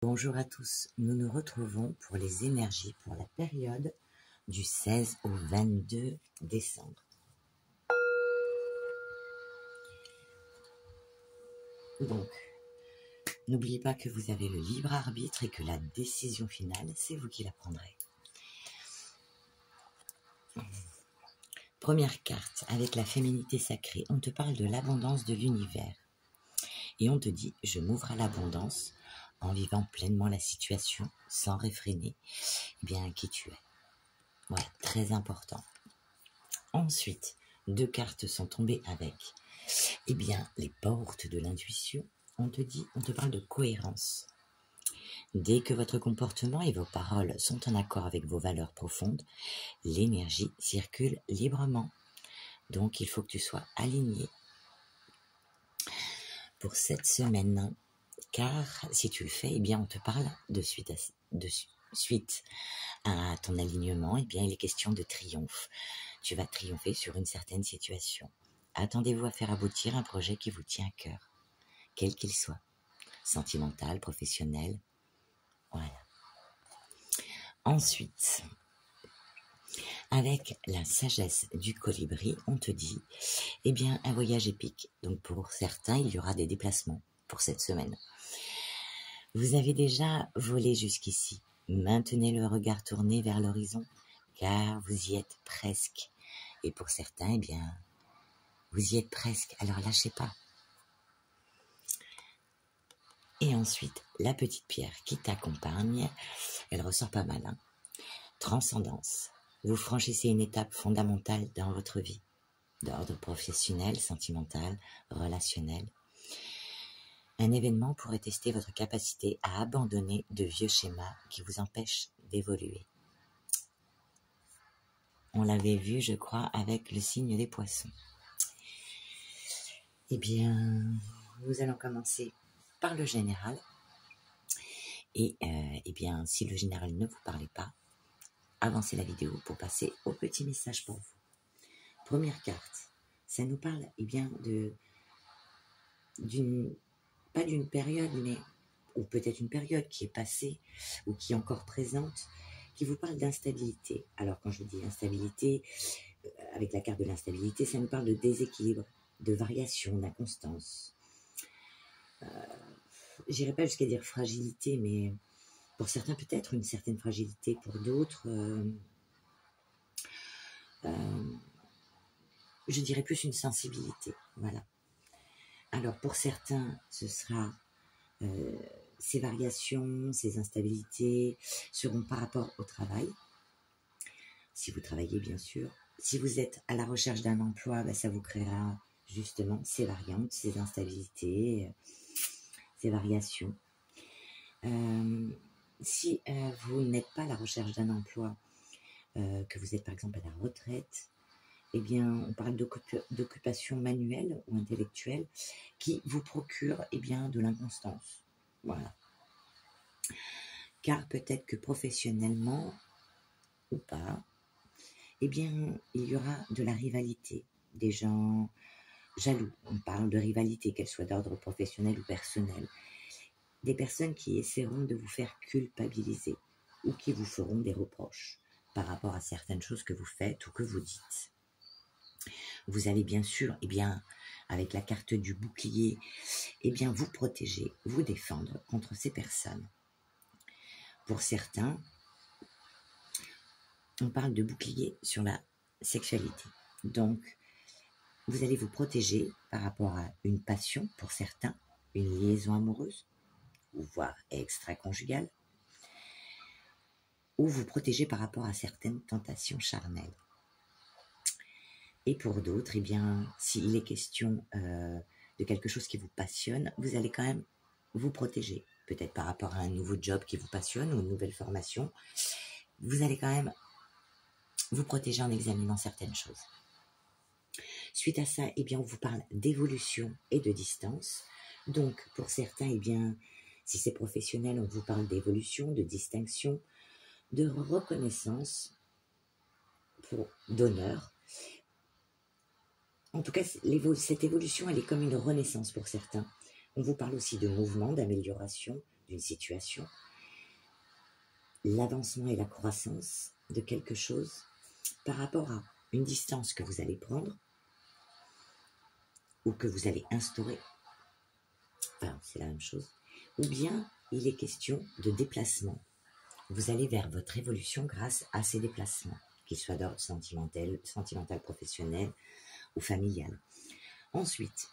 Bonjour à tous, nous nous retrouvons pour les énergies pour la période du 16 au 22 décembre. Donc, n'oubliez pas que vous avez le libre arbitre et que la décision finale, c'est vous qui la prendrez. Première carte, avec la féminité sacrée, on te parle de l'abondance de l'univers. Et on te dit, je m'ouvre à l'abondance en vivant pleinement la situation, sans réfréner bien qui tu es. Ouais, très important. Ensuite, deux cartes sont tombées avec, les portes de l'intuition. On te parle de cohérence. Dès que votre comportement et vos paroles sont en accord avec vos valeurs profondes, l'énergie circule librement. Donc, il faut que tu sois aligné pour cette semaine. Car si tu le fais, on te parle de suite à ton alignement, il est question de triomphe. Tu vas triompher sur une certaine situation. Attendez-vous à faire aboutir un projet qui vous tient à cœur, quel qu'il soit, sentimental, professionnel, voilà. Ensuite, avec la sagesse du colibri, on te dit, un voyage épique. Donc pour certains, il y aura des déplacements pour cette semaine. Vous avez déjà volé jusqu'ici. Maintenez le regard tourné vers l'horizon, car vous y êtes presque. Et pour certains, vous y êtes presque, alors lâchez pas. Et ensuite, la petite pierre qui t'accompagne, elle ressort pas mal. Transcendance. Vous franchissez une étape fondamentale dans votre vie, d'ordre professionnel, sentimental, relationnel. Un événement pourrait tester votre capacité à abandonner de vieux schémas qui vous empêchent d'évoluer. On l'avait vu, je crois, avec le signe des poissons. Nous allons commencer par le général. Et si le général ne vous parlait pas, avancez la vidéo pour passer au petit message pour vous. Première carte, ça nous parle pas d'une période, ou peut-être une période qui est passée ou qui est encore présente, qui vous parle d'instabilité. Alors quand je dis instabilité, avec la carte de l'instabilité, ça nous parle de déséquilibre, de variation, d'inconstance. J'irai pas jusqu'à dire fragilité, mais pour certains peut-être une certaine fragilité, pour d'autres, je dirais plus une sensibilité, voilà. Alors pour certains, ce sera ces variations, ces instabilités seront par rapport au travail, si vous travaillez bien sûr. Si vous êtes à la recherche d'un emploi, ça vous créera justement ces variantes, ces instabilités, ces variations. Si vous n'êtes pas à la recherche d'un emploi, que vous êtes par exemple à la retraite, on parle d'occupation manuelle ou intellectuelle qui vous procure de l'inconstance. Voilà. Car peut-être que professionnellement ou pas, il y aura de la rivalité, des gens jaloux. On parle de rivalité, qu'elle soit d'ordre professionnel ou personnel. Des personnes qui essaieront de vous faire culpabiliser ou qui vous feront des reproches par rapport à certaines choses que vous faites ou que vous dites. Vous allez bien sûr, avec la carte du bouclier, vous protéger, vous défendre contre ces personnes. Pour certains, on parle de bouclier sur la sexualité. Donc, vous allez vous protéger par rapport à une passion, pour certains, une liaison amoureuse, ou voire extra-conjugale, ou vous protéger par rapport à certaines tentations charnelles. Et pour d'autres, s'il est question de quelque chose qui vous passionne, vous allez quand même vous protéger. Peut-être par rapport à un nouveau job qui vous passionne ou une nouvelle formation. Vous allez quand même vous protéger en examinant certaines choses. Suite à ça, on vous parle d'évolution et de distance. Donc, pour certains, si c'est professionnel, on vous parle d'évolution, de distinction, de reconnaissance, d'honneur. En tout cas, cette évolution, elle est comme une renaissance pour certains. On vous parle aussi de mouvement, d'amélioration, d'une situation, l'avancement et la croissance de quelque chose par rapport à une distance que vous allez prendre ou que vous allez instaurer, enfin c'est la même chose, ou bien il est question de déplacement. Vous allez vers votre évolution grâce à ces déplacements, qu'ils soient d'ordre sentimental, professionnel ou familial. Ensuite,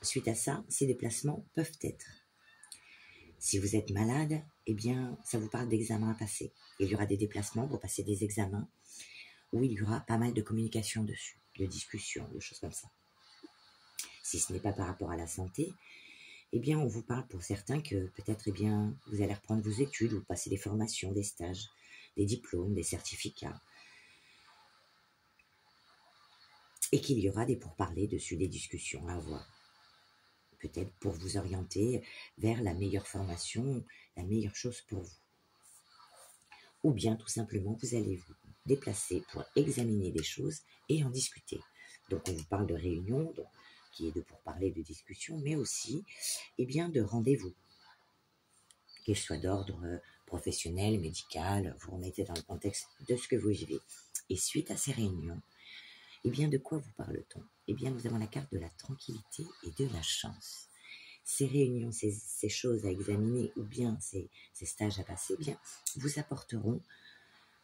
suite à ça, ces déplacements peuvent être, si vous êtes malade, eh bien, ça vous parle d'examens à passer. Il y aura des déplacements pour passer des examens où il y aura pas mal de communication dessus, de discussions, de choses comme ça. Si ce n'est pas par rapport à la santé, eh bien, on vous parle pour certains que peut-être, eh bien, vous allez reprendre vos études ou passer des formations, des stages, des diplômes, des certificats. Et qu'il y aura des pourparlers dessus, des discussions à avoir. Peut-être pour vous orienter vers la meilleure formation, la meilleure chose pour vous. Ou bien, tout simplement, vous allez vous déplacer pour examiner des choses et en discuter. Donc, on vous parle de réunion, donc, qui est de pourparlers, de discussion, mais aussi, eh bien, de rendez-vous. Qu'il soit d'ordre professionnel, médical, vous remettez dans le contexte de ce que vous vivez. Et suite à ces réunions, eh bien, de quoi vous parle-t-on? Eh bien, nous avons la carte de la tranquillité et de la chance. Ces réunions, ces choses à examiner ou bien ces stages à passer, eh bien, vous apporteront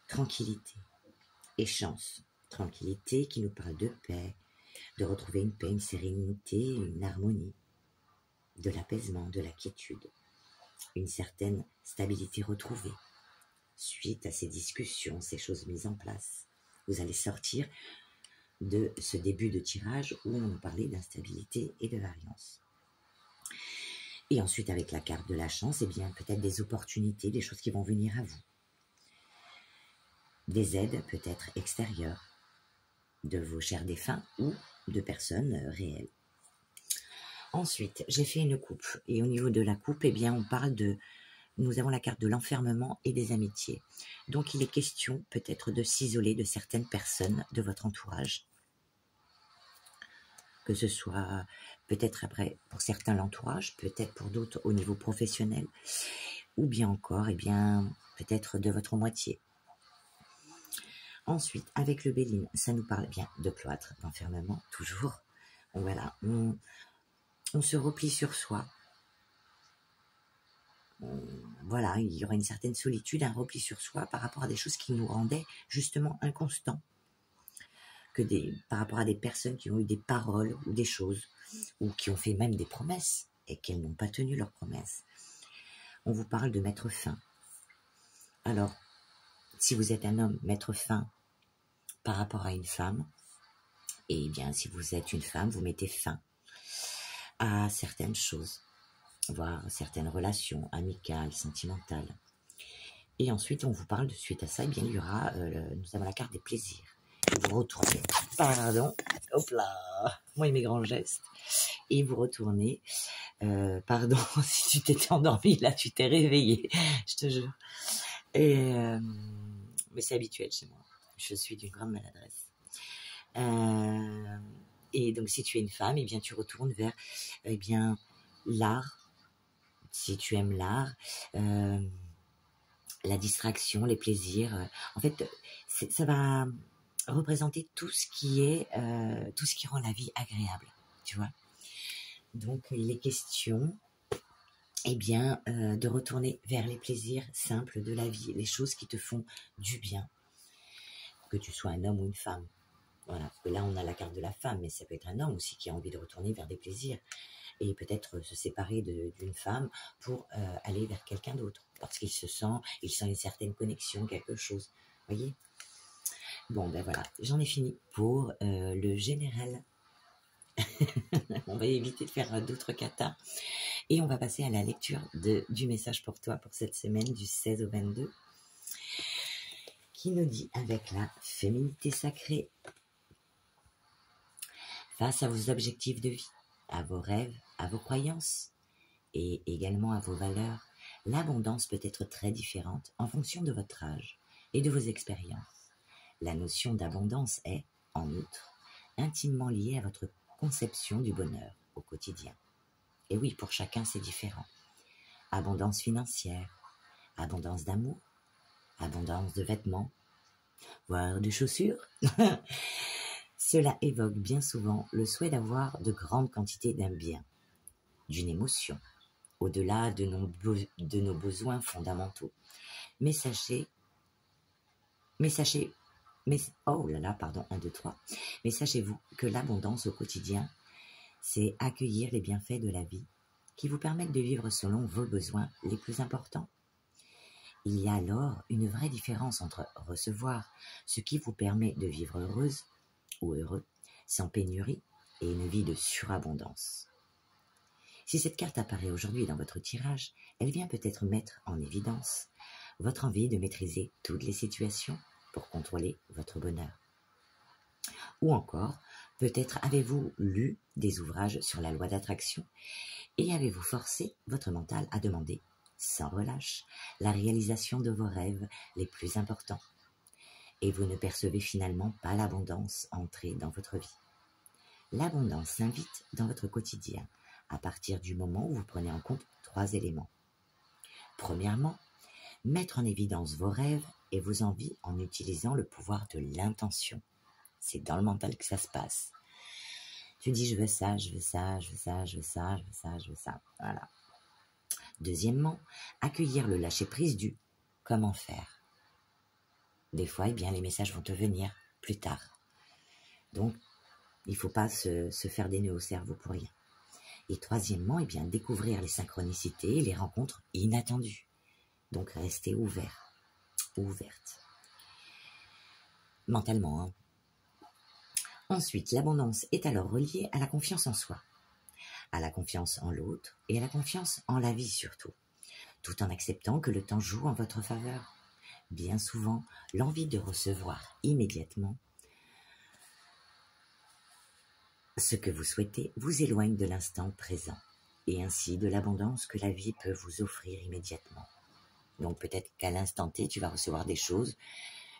tranquillité et chance. Tranquillité qui nous parle de paix, de retrouver une paix, une sérénité, une harmonie, de l'apaisement, de la quiétude, une certaine stabilité retrouvée. Suite à ces discussions, ces choses mises en place, vous allez sortir de ce début de tirage où on nous parlait d'instabilité et de variance. Et ensuite, avec la carte de la chance, eh bien, peut-être des opportunités, des choses qui vont venir à vous. Des aides peut-être extérieures de vos chers défunts ou de personnes réelles. Ensuite, j'ai fait une coupe. Et au niveau de la coupe, eh bien, on parle de... Nous avons la carte de l'enfermement et des amitiés. Donc, il est question peut-être de s'isoler de certaines personnes de votre entourage. Que ce soit peut-être après pour certains l'entourage, peut-être pour d'autres au niveau professionnel, ou bien encore, eh bien, peut-être de votre moitié. Ensuite, avec le Béline, ça nous parle bien de cloître, d'enfermement, toujours. Voilà, on se replie sur soi. Voilà, il y aura une certaine solitude, un repli sur soi par rapport à des choses qui nous rendaient justement inconstants. Par rapport à des personnes qui ont eu des paroles ou des choses, ou qui ont fait même des promesses et qu'elles n'ont pas tenu leurs promesses. On vous parle de mettre fin. Alors, si vous êtes un homme, mettre fin par rapport à une femme, et bien si vous êtes une femme, vous mettez fin à certaines choses, voire certaines relations amicales, sentimentales. Et ensuite, on vous parle de suite à ça, et bien il y aura, nous avons la carte des plaisirs. Vous retournez, pardon, hop là, moi et mes grands gestes, et vous retournez, pardon, si tu t'étais endormi, là tu t'es réveillé, je te jure, et, mais c'est habituel chez moi, je suis d'une grande maladresse, et donc si tu es une femme, et bien tu retournes vers, eh bien, l'art, si tu aimes l'art, la distraction, les plaisirs, en fait, ça va représenter tout ce qui est, tout ce qui rend la vie agréable, tu vois. Donc, il est question, eh bien, de retourner vers les plaisirs simples de la vie, les choses qui te font du bien, que tu sois un homme ou une femme. Voilà, parce que là, on a la carte de la femme, mais ça peut être un homme aussi qui a envie de retourner vers des plaisirs et peut-être se séparer d'une femme pour aller vers quelqu'un d'autre, parce qu'il sent une certaine connexion, quelque chose, voyez. Bon, ben voilà, j'en ai fini pour le général. On va éviter de faire d'autres katas. Et on va passer à la lecture du message pour toi pour cette semaine du 16 au 22, qui nous dit avec la féminité sacrée. Face à vos objectifs de vie, à vos rêves, à vos croyances et également à vos valeurs, l'abondance peut être très différente en fonction de votre âge et de vos expériences. La notion d'abondance est, en outre, intimement liée à votre conception du bonheur au quotidien. Et oui, pour chacun, c'est différent. abondance financière, abondance d'amour, abondance de vêtements, voire de chaussures. Cela évoque bien souvent le souhait d'avoir de grandes quantités d'un bien, d'une émotion, au-delà de nos besoins fondamentaux. Mais sachez-vous que l'abondance au quotidien, c'est accueillir les bienfaits de la vie qui vous permettent de vivre selon vos besoins les plus importants. Il y a alors une vraie différence entre recevoir ce qui vous permet de vivre heureuse ou heureux, sans pénurie, et une vie de surabondance. Si cette carte apparaît aujourd'hui dans votre tirage, elle vient peut-être mettre en évidence votre envie de maîtriser toutes les situations pour contrôler votre bonheur. Ou encore, peut-être avez-vous lu des ouvrages sur la loi d'attraction et avez-vous forcé votre mental à demander, sans relâche, la réalisation de vos rêves les plus importants. Et vous ne percevez finalement pas l'abondance entrer dans votre vie. L'abondance s'invite dans votre quotidien à partir du moment où vous prenez en compte 3 éléments. Premièrement, mettre en évidence vos rêves et vos envies en utilisant le pouvoir de l'intention. C'est dans le mental que ça se passe. Tu dis je veux ça, je veux ça, je veux ça, je veux ça, je veux ça, je veux ça. Voilà. Deuxièmement, accueillir le lâcher-prise du comment faire. Des fois, les messages vont te venir plus tard. Donc, il ne faut pas se faire des nœuds au cerveau pour rien. Et troisièmement, découvrir les synchronicités et les rencontres inattendues. Donc, restez ouvert, ouverte. Mentalement, hein. Ensuite, l'abondance est alors reliée à la confiance en soi, à la confiance en l'autre et à la confiance en la vie surtout, tout en acceptant que le temps joue en votre faveur. Bien souvent, l'envie de recevoir immédiatement ce que vous souhaitez vous éloigne de l'instant présent et ainsi de l'abondance que la vie peut vous offrir immédiatement. Donc peut-être qu'à l'instant T, tu vas recevoir des choses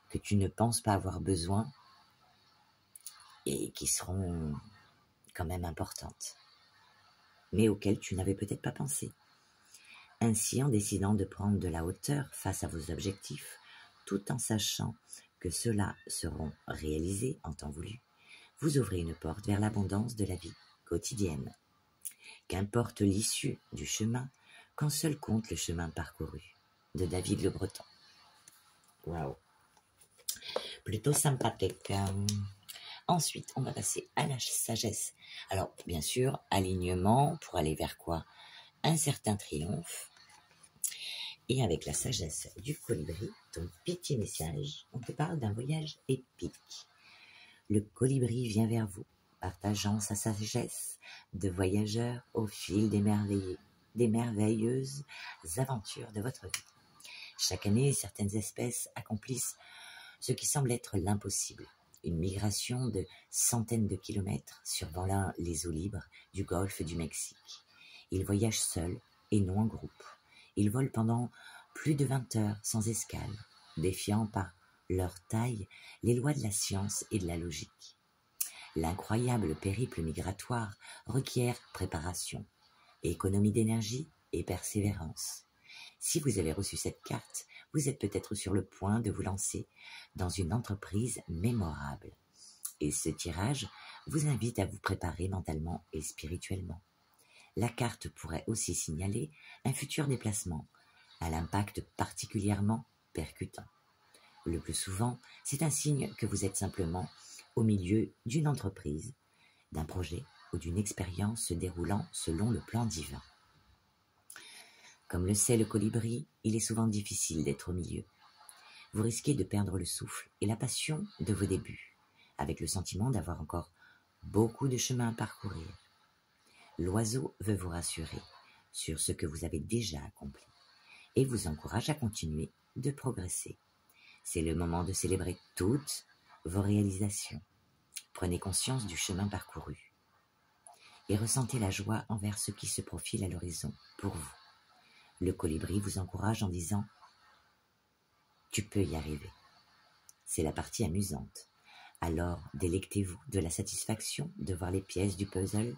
que tu ne penses pas avoir besoin et qui seront quand même importantes, mais auxquelles tu n'avais peut-être pas pensé. Ainsi, en décidant de prendre de la hauteur face à vos objectifs, tout en sachant que ceux-là seront réalisés en temps voulu, vous ouvrez une porte vers l'abondance de la vie quotidienne. Qu'importe l'issue du chemin, quand seul compte le chemin parcouru. De David Le Breton. Waouh. Plutôt sympathique. Ensuite, on va passer à la sagesse. Alors, bien sûr, alignement pour aller vers quoi? Un certain triomphe. Et avec la sagesse du colibri, ton petit message, on te parle d'un voyage épique. Le colibri vient vers vous, partageant sa sagesse de voyageur au fil des merveilleuses aventures de votre vie. Chaque année, certaines espèces accomplissent ce qui semble être l'impossible. Une migration de centaines de kilomètres survolant les eaux libres du golfe du Mexique. Ils voyagent seuls et non en groupe. Ils volent pendant plus de 20 heures sans escale, défiant par leur taille les lois de la science et de la logique. L'incroyable périple migratoire requiert préparation, économie d'énergie et persévérance. Si vous avez reçu cette carte, vous êtes peut-être sur le point de vous lancer dans une entreprise mémorable. Et ce tirage vous invite à vous préparer mentalement et spirituellement. La carte pourrait aussi signaler un futur déplacement, à l'impact particulièrement percutant. Le plus souvent, c'est un signe que vous êtes simplement au milieu d'une entreprise, d'un projet ou d'une expérience se déroulant selon le plan divin. Comme le sait le colibri, il est souvent difficile d'être au milieu. Vous risquez de perdre le souffle et la passion de vos débuts, avec le sentiment d'avoir encore beaucoup de chemin à parcourir. L'oiseau veut vous rassurer sur ce que vous avez déjà accompli et vous encourage à continuer de progresser. C'est le moment de célébrer toutes vos réalisations. Prenez conscience du chemin parcouru et ressentez la joie envers ce qui se profile à l'horizon pour vous. Le colibri vous encourage en disant « Tu peux y arriver ». C'est la partie amusante. Alors, délectez-vous de la satisfaction de voir les pièces du puzzle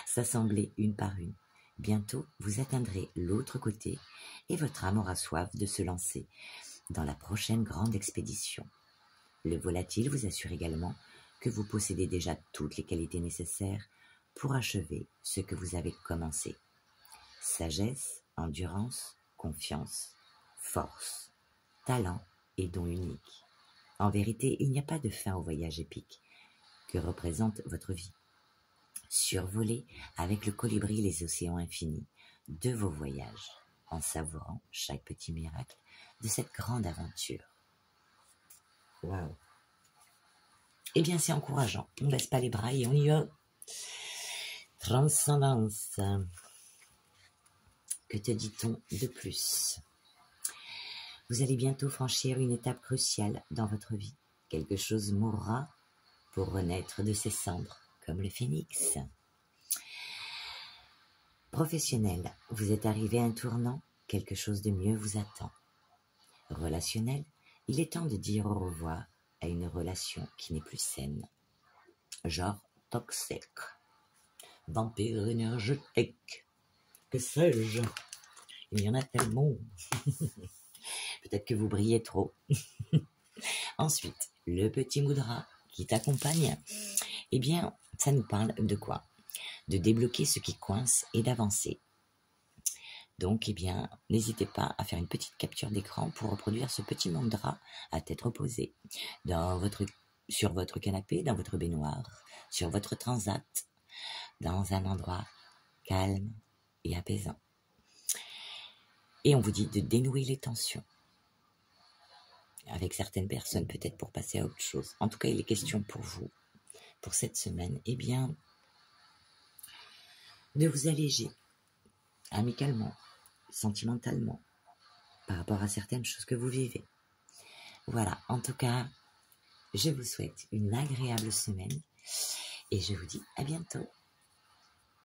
s'assembler une par une. Bientôt, vous atteindrez l'autre côté et votre âme aura soif de se lancer dans la prochaine grande expédition. Le volatile vous assure également que vous possédez déjà toutes les qualités nécessaires pour achever ce que vous avez commencé. Sagesse, endurance, confiance, force, talent et dons uniques. En vérité, il n'y a pas de fin au voyage épique que représente votre vie. Survolez avec le colibri les océans infinis de vos voyages, en savourant chaque petit miracle de cette grande aventure. Waouh! Eh bien, c'est encourageant. On ne baisse pas les bras et on y va. Transcendance. Que te dit-on de plus? Vous allez bientôt franchir une étape cruciale dans votre vie. Quelque chose mourra pour renaître de ses cendres, comme le phénix. Professionnel, vous êtes arrivé à un tournant, quelque chose de mieux vous attend. Relationnel, il est temps de dire au revoir à une relation qui n'est plus saine. Genre toxique, vampire énergétique, que sais-je, il y en a tellement. Peut-être que vous brillez trop. Ensuite, le petit moudra qui t'accompagne, eh bien, ça nous parle de quoi? De débloquer ce qui coince et d'avancer. Donc, eh bien, n'hésitez pas à faire une petite capture d'écran pour reproduire ce petit mandra à tête reposée sur votre canapé, dans votre baignoire, sur votre transat, dans un endroit calme et apaisant. Et on vous dit de dénouer les tensions. Avec certaines personnes, peut-être pour passer à autre chose. En tout cas, il est question pour vous, pour cette semaine, eh bien, de vous alléger amicalement, sentimentalement, par rapport à certaines choses que vous vivez. Voilà, en tout cas, je vous souhaite une agréable semaine et je vous dis à bientôt.